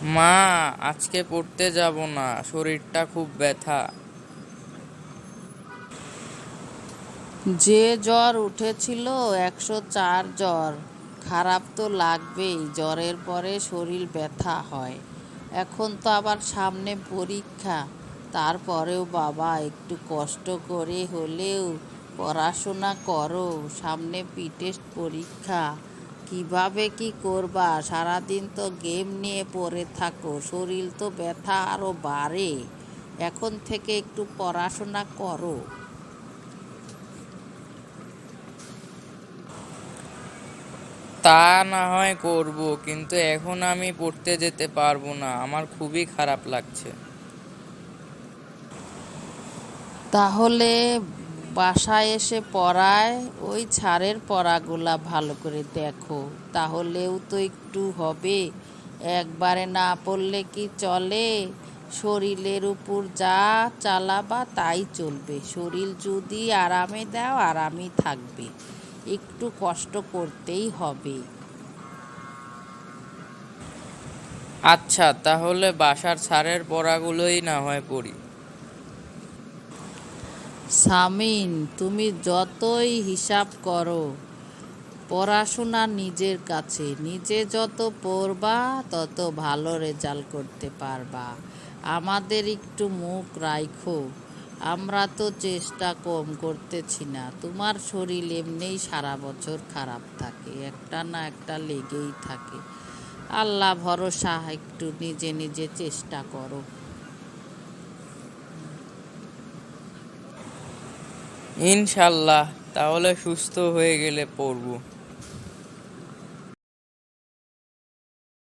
মা, আজকে পড়তে যাব না, শরীরটা খুব ব্যথা। যে জ্বর উঠেছিল 104 জ্বর, খারাপ তো লাগবেই। জ্বরের পরে শরীর ব্যথা হয়। এখন তো আবার সামনে পরীক্ষা। তারপরেও বাবা একটু কষ্ট করে হলেও পড়াশোনা করো, সামনে টেস্ট পরীক্ষা। কিভাবে কি করবা? সারাদিন তো গেম নিয়ে পড়ে থাকো, শরীর তো ব্যথা আরো বাড়ে। এখন থেকে একটু পড়াশোনা করো। তা না হয় করব, কিন্তু এখন আমি পড়তে যেতে পারবো না, আমার খুবই খারাপ লাগছে। তাহলে বাসায় এসে পড়ায় ওই ছাড়ের পড়াগুলা ভালো করে দেখো, তাহলেও তো একটু হবে। একবারে না পড়লে কি চলে? শরীরের উপর যা চালাবা তাই চলবে। শরীর যদি আরামে দাও আরামই থাকবে, একটু কষ্ট করতেই হবে। আচ্ছা, তাহলে বাসার ছাড়ের পড়াগুলোই না হয় পড়ি। সামিন, তুমি যতই হিসাব করো, পড়াশোনা নিজের কাছে। নিজে যত পড়বা তত ভালো রেজাল্ট করতে পারবা। আমাদের একটু মুখ রাখো, আমরা তো চেষ্টা কম করতেছি না। তোমার শরীর এমনিই সারা বছর খারাপ থাকে, একটা না একটা লেগেই থাকে। আল্লাহ ভরসা, একটু নিজে নিজে চেষ্টা করো। ইনশাল্লাহ, তাহলে সুস্থ হয়ে গেলে পড়বো।